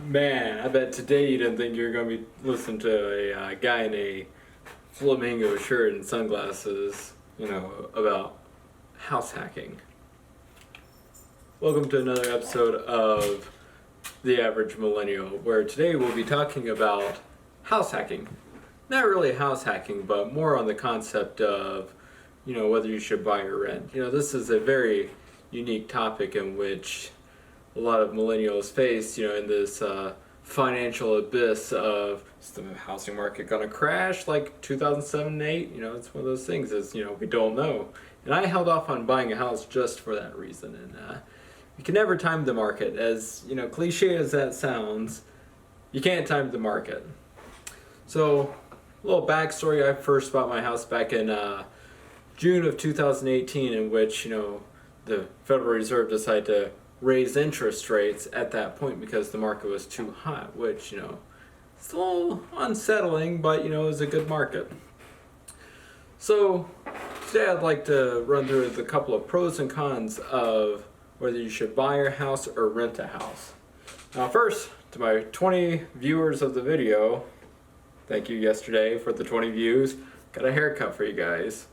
Man, I bet today you didn't think you were going to be listening to a guy in a flamingo shirt and sunglasses, about house hacking. Welcome to another episode of The Average Millennial, where today we'll be talking about house hacking. Not really house hacking, but more on the concept of, whether you should buy or rent. This is a very unique topic in which a lot of millennials face, in this financial abyss of, is the housing market going to crash like 2007 and 8? It's one of those things is, we don't know. And I held off on buying a house just for that reason. And you can never time the market. As, cliche as that sounds, you can't time the market. So, a little backstory, I first bought my house back in June of 2018, in which, the Federal Reserve decided to raise interest rates at that point because the market was too hot, which, it's a little unsettling, but, it was a good market. So today I'd like to run through the couple of pros and cons of whether you should buy a house or rent a house. Now first, to my 20 viewers of the video, thank you yesterday for the 20 views. Got a haircut for you guys.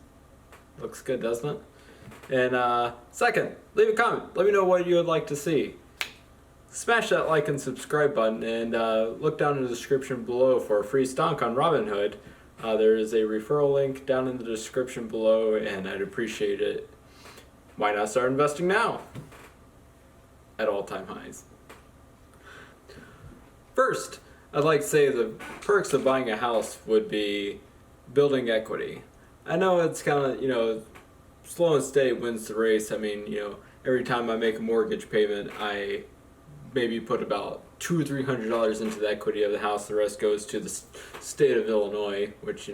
Looks good, doesn't it? And second, leave a comment. Let me know what you would like to see. Smash that like and subscribe button, and look down in the description below for a free stonk on Robinhood. There is a referral link down in the description below, and I'd appreciate it. Why not start investing now? At all-time highs. First, I'd like to say the perks of buying a house would be building equity. I know it's kind of, slow and steady wins the race. I mean, every time I make a mortgage payment, I maybe put about $200 or $300 into the equity of the house. The rest goes to the state of Illinois, which,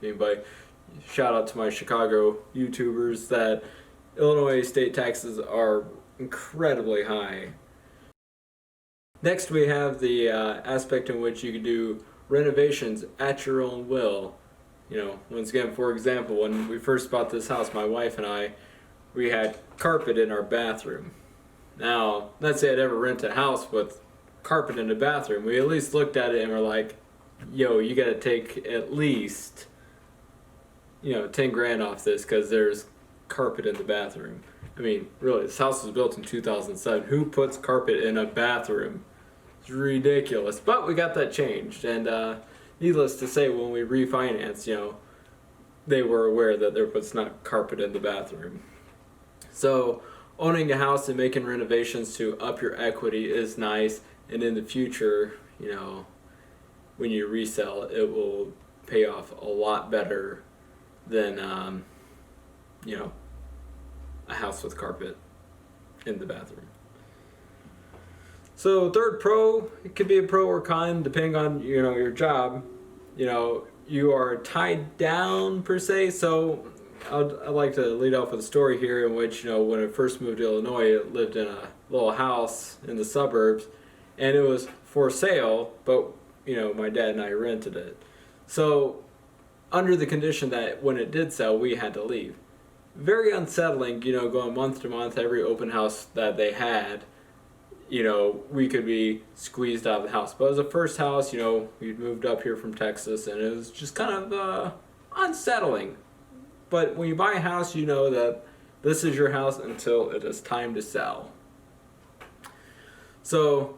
anybody, shout out to my Chicago YouTubers that Illinois state taxes are incredibly high. Next, we have the aspect in which you can do renovations at your own will. Once again, for example, when we first bought this house, my wife and I, we had carpet in our bathroom. Now, not say I'd ever rent a house with carpet in the bathroom. We at least looked at it and were like, yo, you gotta take at least, 10 grand off this because there's carpet in the bathroom. I mean, really, this house was built in 2007. Who puts carpet in a bathroom? It's ridiculous. But we got that changed, and needless to say, when we refinanced, they were aware that there was not carpet in the bathroom. So owning a house and making renovations to up your equity is nice, and in the future, when you resell, it will pay off a lot better than, a house with carpet in the bathroom. So third pro, it could be a pro or con depending on, your job. You are tied down per se. So I'd like to lead off with a story here in which, when I first moved to Illinois, I lived in a little house in the suburbs and it was for sale, but, my dad and I rented it. So under the condition that when it did sell, we had to leave. Very unsettling, going month to month, every open house that they had, we could be squeezed out of the house. But it was the first house, we'd moved up here from Texas, and it was just kind of unsettling. But when you buy a house, you know that this is your house until it is time to sell. So,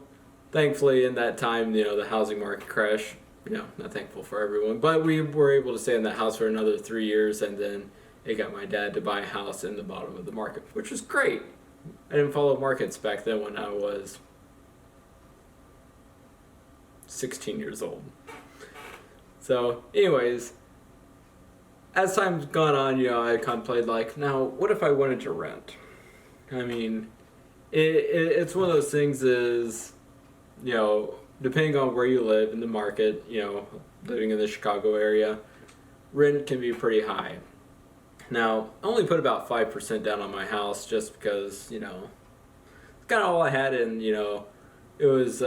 thankfully, in that time, the housing market crashed. Not thankful for everyone, but we were able to stay in that house for another 3 years, and then it got my dad to buy a house in the bottom of the market, which was great. I didn't follow markets back then when I was 16 years old. So, anyways, as time's gone on, I contemplated now, what if I wanted to rent? I mean, it's one of those things is, depending on where you live in the market, living in the Chicago area, rent can be pretty high. Now, I only put about 5% down on my house just because, it's kind of all I had, and, it was,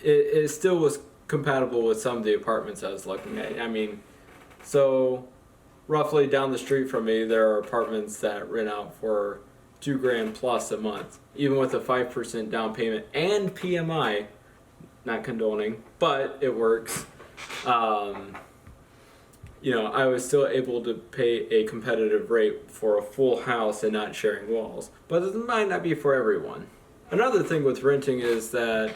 it still was compatible with some of the apartments I was looking at. I mean, so roughly down the street from me, there are apartments that rent out for $2,000 plus a month. Even with a 5% down payment and PMI, not condoning, but it works. I was still able to pay a competitive rate for a full house and not sharing walls. But it might not be for everyone. Another thing with renting is that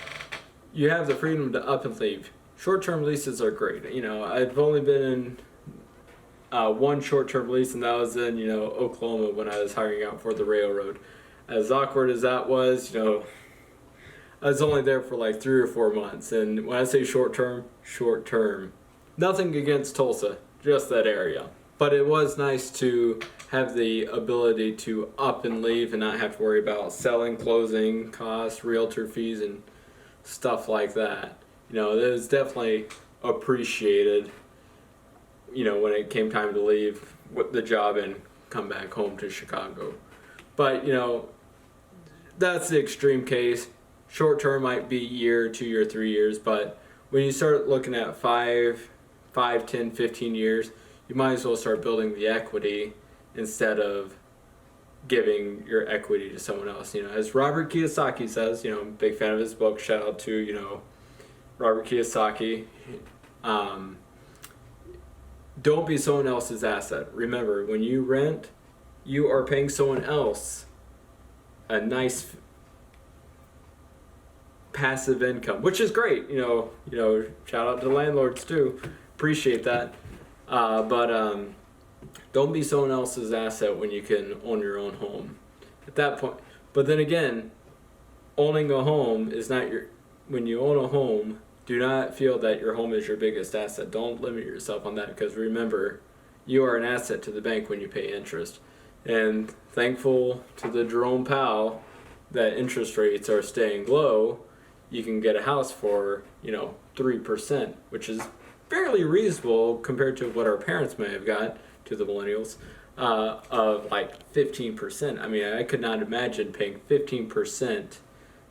you have the freedom to up and leave. Short-term leases are great. I've only been in one short-term lease, and that was in, Oklahoma when I was hiring out for the railroad. As awkward as that was, I was only there for like 3 or 4 months. And when I say short-term, short-term. Nothing against Tulsa, just that area. But it was nice to have the ability to up and leave and not have to worry about selling, closing costs, realtor fees, and stuff like that. It was definitely appreciated, when it came time to leave the job and come back home to Chicago. But, that's the extreme case. Short term might be year, 2 year, 3 years, but when you start looking at 5, 10, 15 years, you might as well start building the equity instead of giving your equity to someone else. As Robert Kiyosaki says, I'm a big fan of his book. Shout out to, Robert Kiyosaki. Don't be someone else's asset. Remember, when you rent, you are paying someone else a nice passive income, which is great. Shout out to landlords too. Appreciate that. But don't be someone else's asset when you can own your own home. At that point, but then again, owning a home is not your. When you own a home, do not feel that your home is your biggest asset. Don't limit yourself on that, because remember, you are an asset to the bank when you pay interest. And thankful to the Jerome Powell that interest rates are staying low, you can get a house for 3%, which is fairly reasonable compared to what our parents may have got, to the millennials, of like 15%. I mean, I could not imagine paying 15%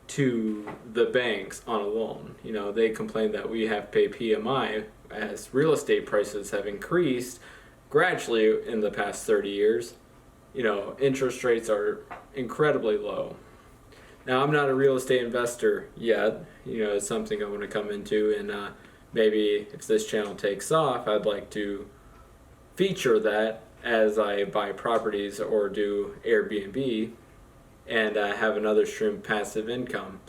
to the banks on a loan. They complain that we have to pay PMI as real estate prices have increased gradually in the past 30 years. Interest rates are incredibly low. Now, I'm not a real estate investor yet. It's something I want to come into, and maybe if this channel takes off, I'd like to feature that as I buy properties or do Airbnb and have another stream of passive income.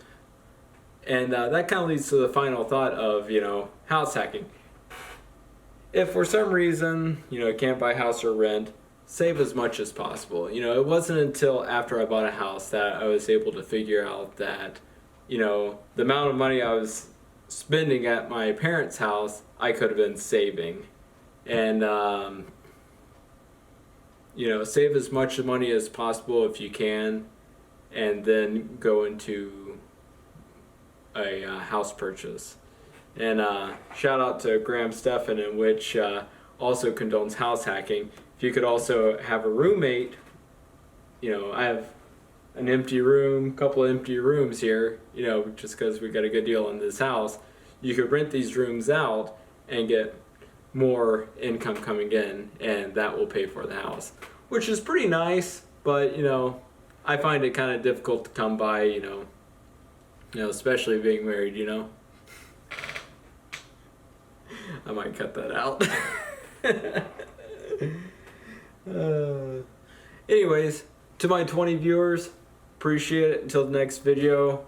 And that kind of leads to the final thought of, house hacking. If for some reason, you can't buy a house or rent, save as much as possible. It wasn't until after I bought a house that I was able to figure out that, the amount of money I was spending at my parents' house, I could have been saving. And, save as much money as possible if you can, and then go into a house purchase. And shout out to Graham Stephan, in which also condones house hacking. If you could also have a roommate, I have an empty room, couple of empty rooms here, just because we got a good deal on this house. You could rent these rooms out and get more income coming in, and that will pay for the house, which is pretty nice. But I find it kind of difficult to come by, especially being married. I might cut that out. Anyways, to my 20 viewers, appreciate it. Until the next video,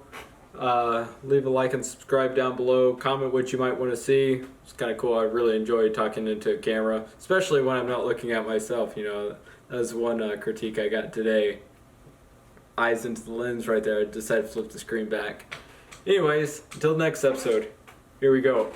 leave a like and subscribe down below. Comment what you might want to see. It's kind of cool. I really enjoy talking into a camera, especially when I'm not looking at myself. That was one critique I got today. Eyes into the lens right there. I decided to flip the screen back. Anyways, until the next episode, here we go.